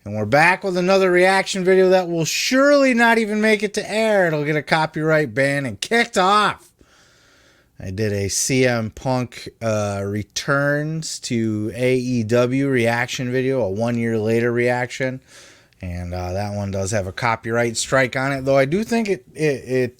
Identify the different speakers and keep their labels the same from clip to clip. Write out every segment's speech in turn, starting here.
Speaker 1: And we're back with another reaction video that will surely not even make it to air. It'll get a copyright ban and kicked off. I did a CM Punk returns to AEW reaction video, a 1 year later reaction. And that one does have a copyright strike on it, though I do think it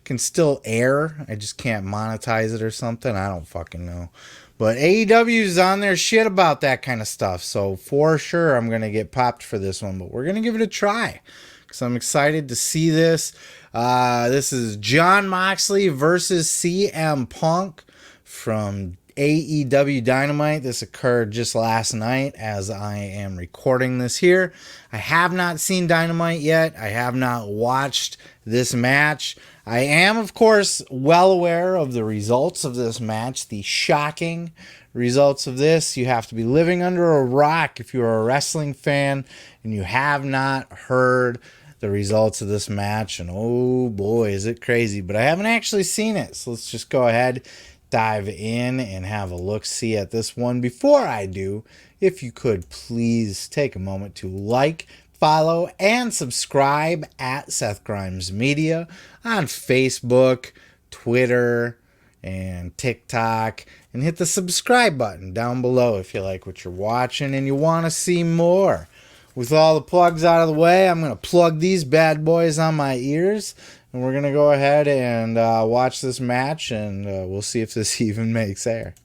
Speaker 1: can still air. I just can't monetize it or something. I don't fucking know. But AEW's on their shit about that kind of stuff. So for sure I'm going to get popped for this one. But we're going to give it a try because I'm excited to see this. This is Jon Moxley versus CM Punk from AEW Dynamite. This occurred just last night as I am recording this here. I have not seen Dynamite yet. I have not watched this match. I am, of course, well aware of the results of this match, the shocking results of this. You have to be living under a rock if you're a wrestling fan and you have not heard the results of this match. And oh boy, is it crazy. But I haven't actually seen it. So let's just go ahead, dive in and have a look-see at this one. Before I do, if you could please take a moment to like, follow, and subscribe at Seth Grimes Media on Facebook, Twitter, and TikTok. And hit the subscribe button down below if you like what you're watching and you want to see more. With all the plugs out of the way, I'm going to plug these bad boys on my ears. And we're going to go ahead and watch this match. And we'll see if this even makes air.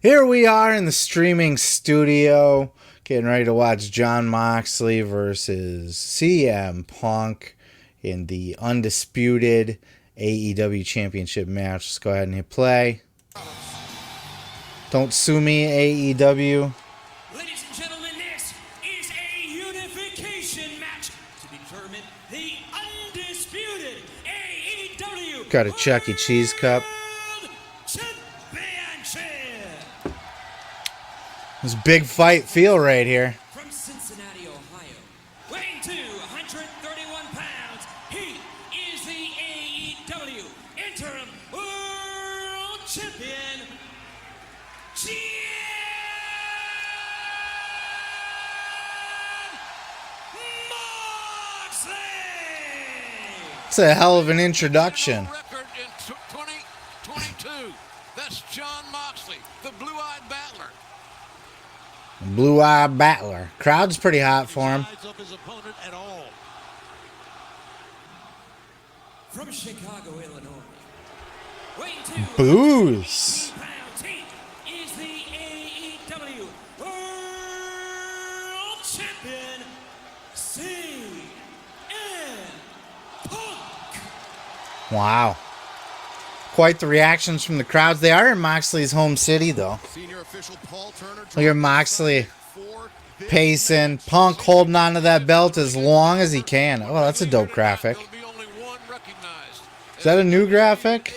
Speaker 1: Here we are in the streaming studio, getting ready to watch Jon Moxley versus CM Punk in the Undisputed AEW Championship match. Let's go ahead and hit play. Don't sue me, AEW.
Speaker 2: Ladies and gentlemen, this is a unification match to determine the Undisputed AEW.
Speaker 1: Got a Chuck E. Cheese cup. This big fight feel right here.
Speaker 2: From Cincinnati, Ohio, weighing 231 pounds, he is the AEW Interim World Champion, Jon Moxley.
Speaker 1: It's a hell of an introduction.
Speaker 3: Record in 2022. That's Jon Moxley, the blue-eyed battler.
Speaker 1: Blue-Eye Battler. Crowd's pretty hot for him.
Speaker 2: From Chicago, Illinois, weighing
Speaker 1: Booze.
Speaker 2: 2 pounds, he is the AEW World Champion, CM Punk.
Speaker 1: Wow. Quite the reactions from the crowds. They are in Moxley's home city, though. Look at Moxley pacing. Punk holding on to that belt as long as he can. Oh, that's a dope graphic. Is that a new graphic?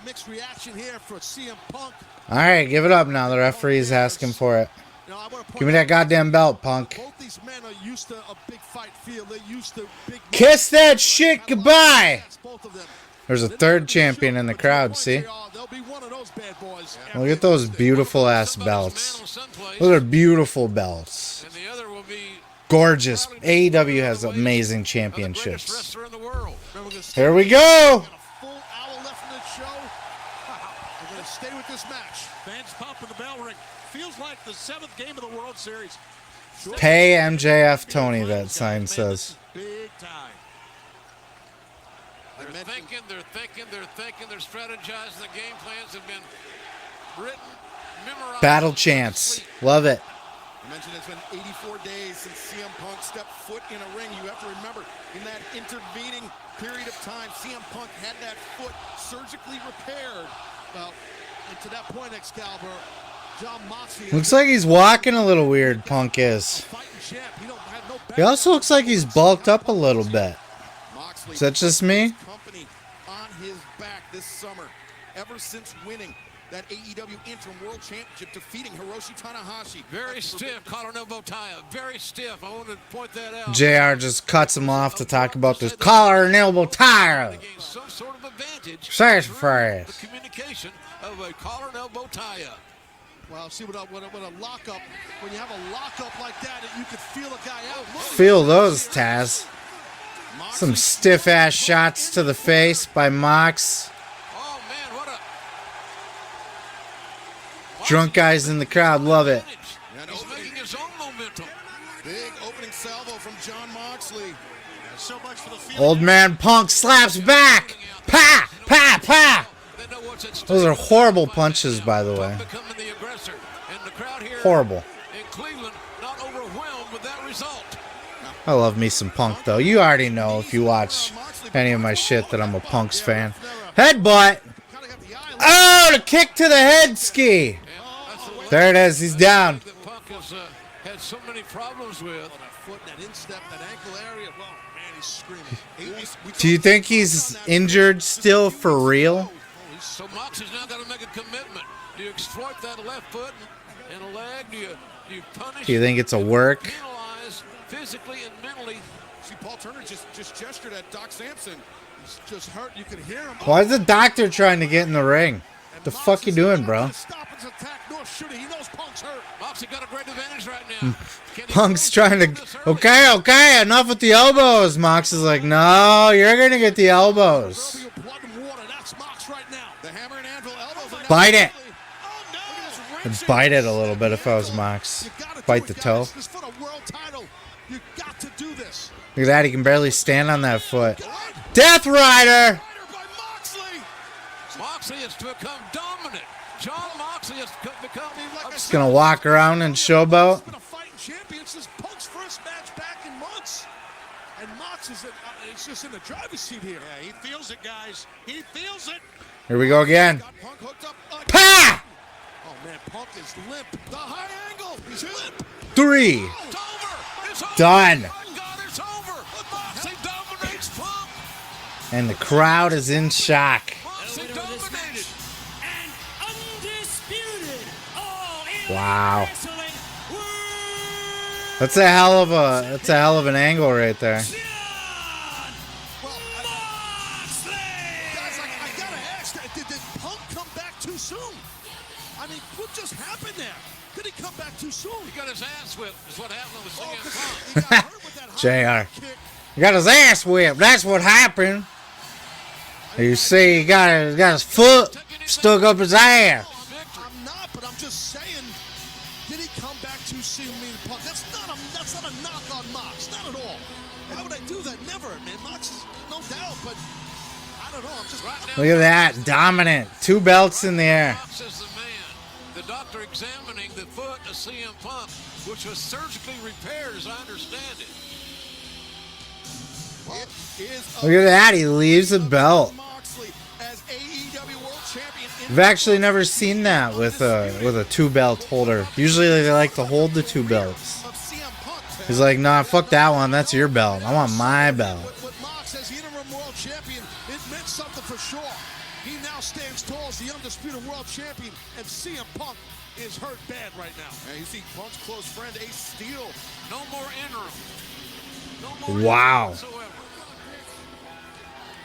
Speaker 4: Mixed reaction here for CM Punk.
Speaker 1: All right, give it up now. The referee's asking for it. Give me that goddamn belt, Punk.
Speaker 4: Both these men are used to a big fight feel. They're used to big.
Speaker 1: Kiss that shit goodbye. There's a third champion in the crowd, see? Look at those beautiful ass belts. Those are beautiful belts. Gorgeous. AEW has amazing championships. Here we go.
Speaker 4: Stay with this match.
Speaker 5: Fans pumping the bell ring. Feels like the 7th game of the World Series.
Speaker 1: Pay MJF Tony, that sign says.
Speaker 5: Big time.
Speaker 3: They're thinking, they're strategizing. The game plans have been written, memorized.
Speaker 1: Battle chants. Love it.
Speaker 4: I mentioned it's been 84 days since CM Punk stepped foot in a ring. You have to remember, in that intervening period of time, CM Punk had that foot surgically repaired. Well, and to that point, Excalibur, Jon Moxley...
Speaker 1: Looks like he's walking a little weird, Punk is. He also looks like he's bulked up a little bit. Is that just me?
Speaker 4: Company on his back this summer, ever since winning that AEW Interim World Championship, defeating Hiroshi Tanahashi.
Speaker 3: Very stiff collar and elbow tie. Very stiff. I want to point that out.
Speaker 1: JR just cuts him off to talk about this collar and elbow tie.
Speaker 3: Some sort of advantage.
Speaker 1: Sassafras.
Speaker 3: The communication of a collar and elbow tie up.
Speaker 5: Well, see, with a lockup, when you have a lockup like that, you could feel a guy out.
Speaker 1: Feel those, Taz. Some stiff-ass shots to the face by Mox.
Speaker 3: Oh, man, what a...
Speaker 1: Drunk guys in the crowd love it.
Speaker 3: He's making his own momentum.
Speaker 4: Big opening salvo from Jon Moxley.
Speaker 5: So much for the field.
Speaker 1: Old man Punk slaps back. Pa! Pa! Pa!
Speaker 3: They know what's at stake.
Speaker 1: Those are horrible punches, by the way.
Speaker 3: Becoming the aggressor. And the crowd here
Speaker 1: Horrible.
Speaker 3: in Cleveland not overwhelmed with that result.
Speaker 1: I love me some Punk, though. You already know if you watch any of my shit that I'm a Punk's fan. Headbutt. Oh, the kick to the head ski. There it is. He's down.
Speaker 3: That Punk has had so many problems with.
Speaker 5: That foot, that instep, that ankle area. Well, man, he's screaming.
Speaker 1: Do you think he's injured still for real?
Speaker 3: So Moxley's now got to make a commitment. Do you exploit that left foot and a leg? Do you punish?
Speaker 1: Do you think it's a work?
Speaker 3: Penalize physically and mentally?
Speaker 4: See, Paul Turner just gestured at Doc Sampson.
Speaker 5: He's just hurt. You can hear him.
Speaker 1: Why is the doctor trying to get in the ring? What the fuck you doing, bro?
Speaker 5: Stop his attack, nor should he. He knows Punk's hurt.
Speaker 3: Moxley got a great advantage right now. Can he
Speaker 1: Punk's
Speaker 3: close
Speaker 1: trying
Speaker 3: this
Speaker 1: to...
Speaker 3: early?
Speaker 1: Okay, enough with the elbows. Mox is like, no, you're going to get the elbows.
Speaker 5: Proverbial blood and water. That's Mox right now.
Speaker 4: The hammer and anvil elbows.
Speaker 1: Bite it.
Speaker 5: Oh, no.
Speaker 1: I'd bite it a little bit if I was Mox.
Speaker 5: You gotta do
Speaker 1: Bite
Speaker 5: it,
Speaker 1: the
Speaker 5: guys.
Speaker 1: toe.
Speaker 5: This is for the world title. You got to do this.
Speaker 1: Look at that, he can barely stand on that foot. Death Rider!
Speaker 5: By Moxley.
Speaker 3: Moxley has become dominant. Jon Moxley has become
Speaker 1: Just gonna walk around and showboat.
Speaker 5: He's been a fighting champion since Punk's first match back in months. And Mox is it's just in the driver's seat here.
Speaker 4: Yeah, he feels it, guys. He feels it.
Speaker 1: Here we go again.
Speaker 4: Got Punk hooked up.
Speaker 1: Pa!
Speaker 5: Oh, man, Punk is limp. The high angle. He's limp.
Speaker 1: 3.
Speaker 3: It's over. It's over.
Speaker 1: Done.
Speaker 3: My God, it's over. Moxley dominates Punk.
Speaker 1: And the crowd is in shock.
Speaker 3: Moxley dominated.
Speaker 2: And undisputed all in
Speaker 1: Wow.
Speaker 2: wrestling world
Speaker 1: That's a hell of an angle right there.
Speaker 2: Jon Moxley.
Speaker 5: Guys, I gotta ask, did Punk come back too soon? I mean, what just happened there? Did he come back too soon?
Speaker 3: He got his ass whipped. Is what happened with
Speaker 5: Oh,
Speaker 3: CM
Speaker 5: 'cause
Speaker 3: Punk.
Speaker 5: he got hurt with that high
Speaker 1: JR.
Speaker 5: kick.
Speaker 1: He got his ass whipped. That's what happened. You see, he got his foot stuck up his ass.
Speaker 5: I'm not, but I'm just saying, did he come back too soon, Punk? That's not a knock on Mox, not at all. Why would I do that? Never, man. Mox is no doubt, but I don't know. I'm just
Speaker 3: Right now,
Speaker 1: Look at that. Dominant. 2 belts in the air.
Speaker 3: Mox is the man. The doctor examining the foot of CM Punk, which was surgically repaired, as I understand it.
Speaker 4: It is
Speaker 1: Look at that. He leaves a belt.
Speaker 4: Moxley as AEW World Champion.
Speaker 1: I've actually never seen that with a 2 belt holder. Usually they like to hold the 2 belts.
Speaker 4: Of CM Punk.
Speaker 1: He's like, nah, fuck that one. That's your belt. I want my belt.
Speaker 5: With Mox as the interim world champion, it meant something for sure. He now stands tall as the undisputed world champion, and CM Punk is hurt bad right now.
Speaker 4: And you see Punk's close friend Ace Steel.
Speaker 3: No more interim. No more
Speaker 1: Wow.
Speaker 3: interim whatsoever.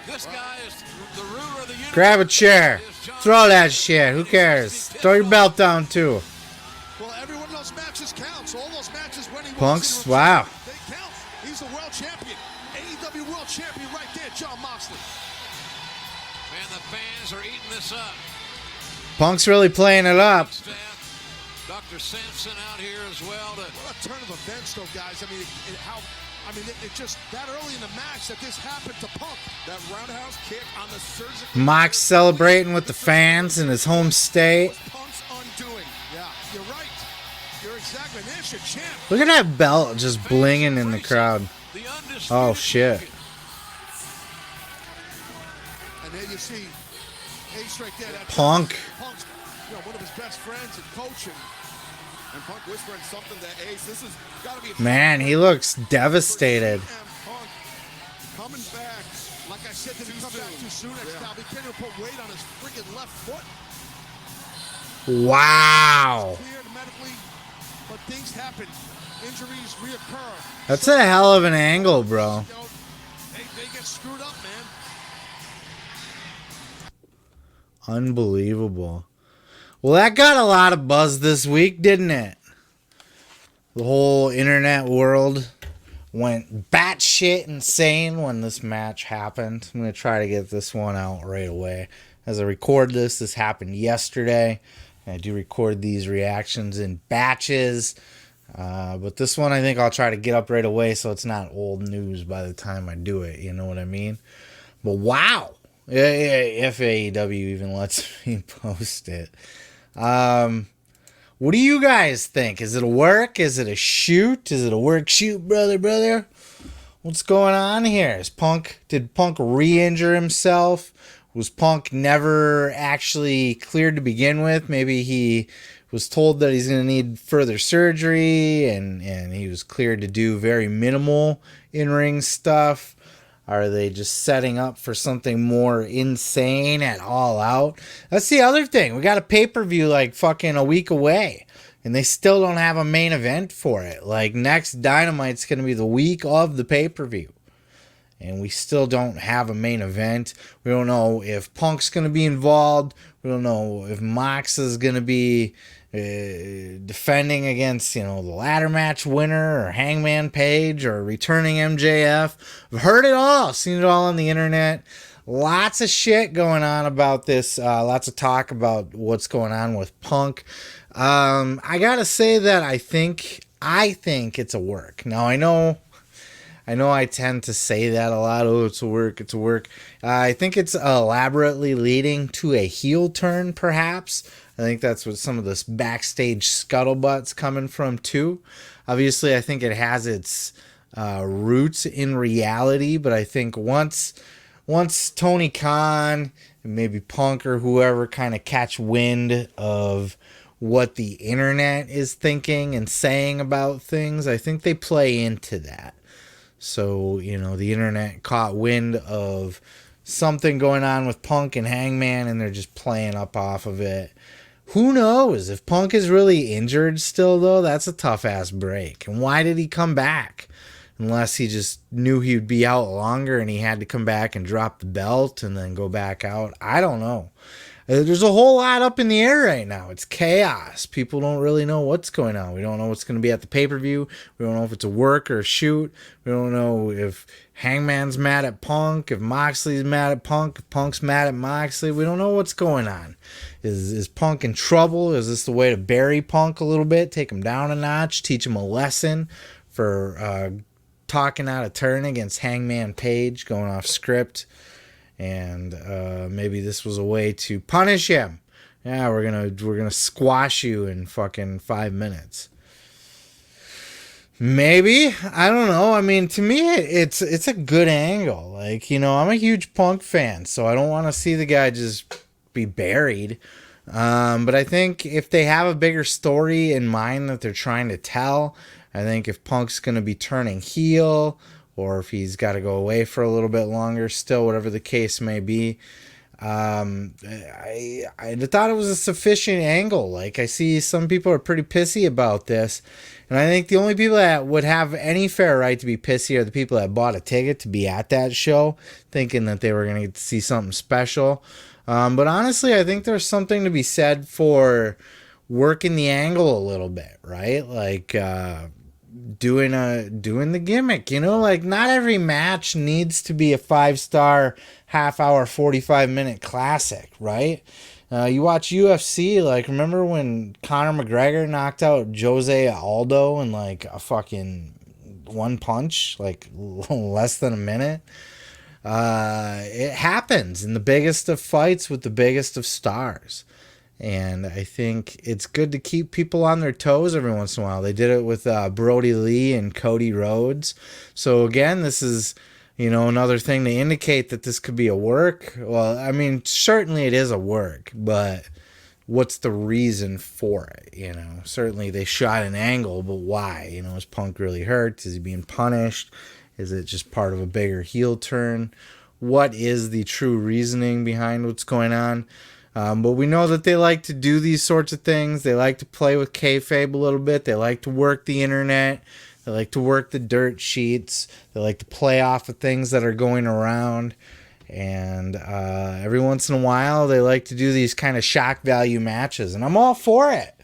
Speaker 3: This guy is the ruler of the universe.
Speaker 1: Grab a chair. Throw that shit. Who cares? Throw your belt down, too.
Speaker 5: Well, every one of those matches counts. All those matches when he
Speaker 1: Punk's,
Speaker 5: was
Speaker 1: wow.
Speaker 5: they count. He's the world champion. AEW world champion right there, Jon Moxley.
Speaker 3: Man, the fans are eating this up.
Speaker 1: Punk's really playing it up.
Speaker 3: Staff, Dr. Sampson out here as well.
Speaker 5: What a turn of events, though, guys. It just that early in the match that this happened to Punk.
Speaker 4: That roundhouse kick on the surgical.
Speaker 1: Mox celebrating with the fans in his home state.
Speaker 4: Punk's undoing.
Speaker 5: Yeah, you're right. You're exactly. And there's your champ.
Speaker 1: Look at that belt just blinging in the crowd.
Speaker 3: The undisputed
Speaker 1: Oh, shit.
Speaker 3: champion.
Speaker 5: And there you see Ace right there. That
Speaker 1: Punk.
Speaker 5: Punk's, one of his best friends and coach.
Speaker 4: And Punk whispering something to Ace. This has got to be.
Speaker 1: Man, he looks devastated.
Speaker 4: CM Punk coming back.
Speaker 5: Like I said, did he come back too soon? That's now he can't even put weight on his freaking left foot.
Speaker 1: Wow.
Speaker 5: Cleared medically, but things happen. Injuries reoccur.
Speaker 1: That's a hell of an angle, bro.
Speaker 5: You know, they get screwed up, man.
Speaker 1: Unbelievable. Well, that got a lot of buzz this week, didn't it? The whole internet world went batshit insane when this match happened. I'm going to try to get this one out right away. As I record this happened yesterday. I do record these reactions in batches. But this one I think I'll try to get up right away so it's not old news by the time I do it. You know what I mean? But wow. If AEW even lets me post it. What do you guys think? Is it a work? Is it a shoot? Is it a work shoot, brother? What's going on here? Did Punk re-injure himself? Was Punk never actually cleared to begin with? Maybe he was told that he's going to need further surgery and he was cleared to do very minimal in-ring stuff. Are they just setting up for something more insane at All Out? That's the other thing. We got a pay-per-view like fucking a week away, and they still don't have a main event for it. Like, next Dynamite's going to be the week of the pay-per-view, and we still don't have a main event. We don't know if Punk's going to be involved. We don't know if Mox is going to be defending against, the ladder match winner or Hangman Page or returning MJF. I've heard it all, seen it all on the internet. Lots of shit going on about this. Lots of talk about what's going on with Punk. I gotta say that I think it's a work. Now I know I tend to say that a lot. Oh, it's a work. I think it's elaborately leading to a heel turn, perhaps. I think that's what some of this backstage scuttlebutt's coming from, too. Obviously, I think it has its roots in reality, but I think once Tony Khan and maybe Punk or whoever kind of catch wind of what the internet is thinking and saying about things, I think they play into that. So, the internet caught wind of something going on with Punk and Hangman, and they're just playing up off of it. Who knows? If Punk is really injured still, though, that's a tough-ass break. And why did he come back? Unless he just knew he would be out longer and he had to come back and drop the belt and then go back out. I don't know. There's a whole lot up in the air right now. It's chaos. People don't really know what's going on. We don't know what's going to be at the pay-per-view. We don't know if it's a work or a shoot. We don't know if Hangman's mad at Punk, if Moxley's mad at Punk, if Punk's mad at Moxley. We don't know what's going on. Is Punk in trouble? Is this the way to bury Punk a little bit? Take him down a notch? Teach him a lesson for talking out of turn against Hangman Page, going off script? And maybe this was a way to punish him. Yeah, we're gonna squash you in fucking 5 minutes. Maybe, I don't know. I mean, to me, it's a good angle. Like, I'm a huge Punk fan, so I don't want to see the guy just be buried. But I think if they have a bigger story in mind that they're trying to tell, I think if Punk's gonna be turning heel, or if he's got to go away for a little bit longer still, whatever the case may be. I thought it was a sufficient angle. Like, I see some people are pretty pissy about this, and I think the only people that would have any fair right to be pissy are the people that bought a ticket to be at that show, thinking that they were going to get to see something special. But honestly, I think there's something to be said for working the angle a little bit, right? Like, doing the gimmick, like not every match needs to be a 5-star half-hour 45-minute classic, right? You watch UFC, like, remember when Conor McGregor knocked out Jose Aldo in like a fucking one punch, like less than a minute? It happens in the biggest of fights with the biggest of stars. And I think it's good to keep people on their toes every once in a while. They did it with Brody Lee and Cody Rhodes. So again, this is, another thing to indicate that this could be a work. Well, I mean, certainly it is a work, but what's the reason for it? Certainly they shot an angle, but why? Is Punk really hurt? Is he being punished? Is it just part of a bigger heel turn? What is the true reasoning behind what's going on? But we know that they like to do these sorts of things. They like to play with kayfabe a little bit. They like to work the internet. They like to work the dirt sheets. They like to play off of things that are going around. And every once in a while, they like to do these kind of shock value matches. And I'm all for it.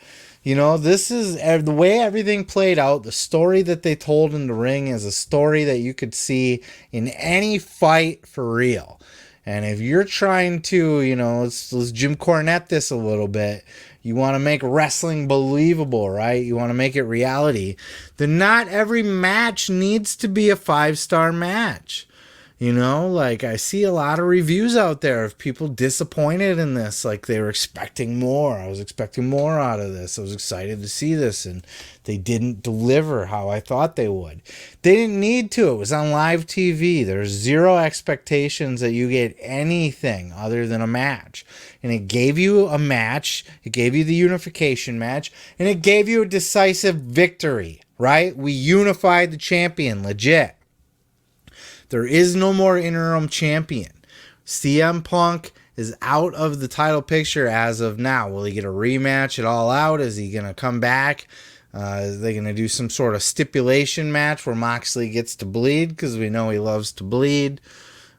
Speaker 1: You know, this is the way everything played out. The story that they told in the ring is a story that you could see in any fight for real. And if you're trying to, you know, let's Jim Cornette this a little bit. You want to make wrestling believable, right? You want to make it reality. Then not every match needs to be a 5-star match. You know, like I see a lot of reviews out there of people disappointed in this. Like they were expecting more. I was expecting more out of this. I was excited to see this, and they didn't deliver how I thought they would. They didn't need to. It was on live TV. There's zero expectations that you get anything other than a match. And it gave you a match. It gave you the unification match. And it gave you a decisive victory, right? We unified the champion, legit. There is no more interim champion. CM Punk is out of the title picture as of now. Will he get a rematch at All Out? Is he going to come back? Is they going to do some sort of stipulation match where Moxley gets to bleed because we know he loves to bleed?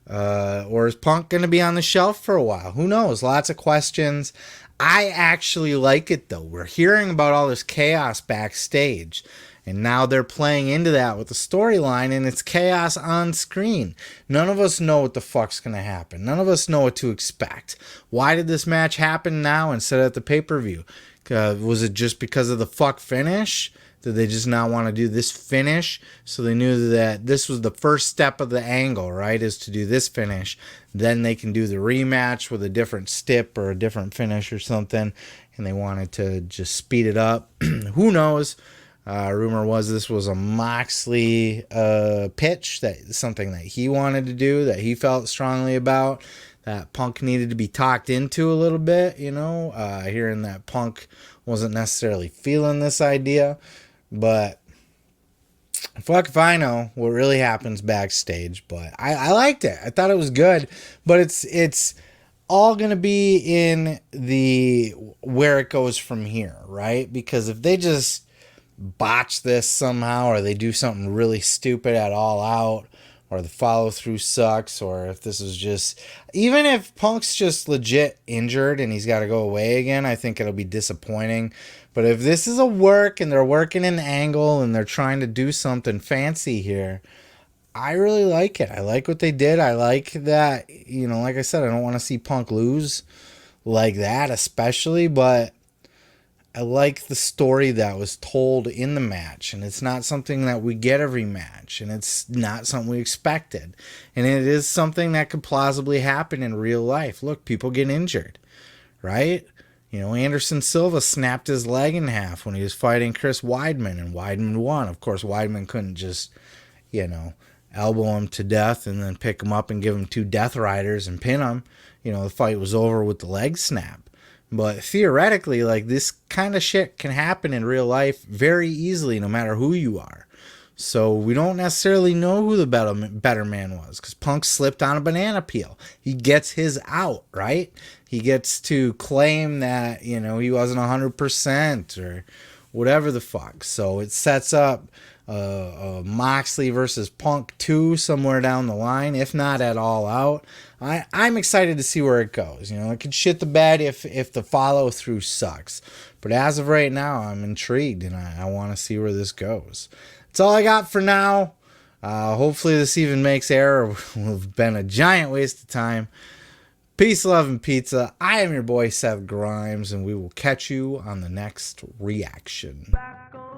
Speaker 1: Or is Punk going to be on the shelf for a while? Who knows? Lots of questions. I actually like it, though. We're hearing about all this chaos backstage. And now they're playing into that with the storyline, and it's chaos on screen. None of us know what the fuck's going to happen. None of us know what to expect. Why did this match happen now instead of at the pay-per-view? Was it just because of the fuck finish? Did they just not want to do this finish? So they knew that this was the first step of the angle, right? Is to do this finish. Then they can do the rematch with a different stip or a different finish or something. And they wanted to just speed it up. Who knows? Rumor was this was a Moxley pitch, that something that he wanted to do, that he felt strongly about, that Punk needed to be talked into a little bit, you know, hearing that Punk wasn't necessarily feeling this idea, but fuck if I know what really happens backstage. But I liked it. I thought it was good, but it's all going to be in the where it goes from here, right? Because if they just botch this somehow, or they do something really stupid at All Out, or the follow through sucks, or if this is just, even if Punk's just legit injured and he's got to go away again, I think it'll be disappointing. But if this is a work and they're working an angle and they're trying to do something fancy here, I really like it. I like what they did. I like that, you know, like I said, I don't want to see Punk lose like that especially, but I like the story that was told in the match, and it's not something that we get every match, and it's not something we expected, and it is something that could plausibly happen in real life. Look, people get injured, right? You know, Anderson Silva snapped his leg in half when he was fighting Chris Weidman, and Weidman won. Of course, Weidman couldn't just, you know, elbow him to death and then pick him up and give him 2 Death Riders and pin him. You know, the fight was over with the leg snap. But theoretically, like, this kind of shit can happen in real life very easily, no matter who you are. So we don't necessarily know who the better man was, because Punk slipped on a banana peel. He gets his out, right? He gets to claim that, you know, he wasn't 100% or whatever the fuck. So it sets up Moxley versus Punk 2 somewhere down the line, if not at All Out. I'm excited to see where it goes. You know, it could shit the bed if the follow through sucks. But as of right now, I'm intrigued and I want to see where this goes. That's all I got for now. Hopefully this even makes air. It will have been a giant waste of time. Peace, love, and pizza. I am your boy Seth Grimes, and we will catch you on the next reaction.
Speaker 2: Back on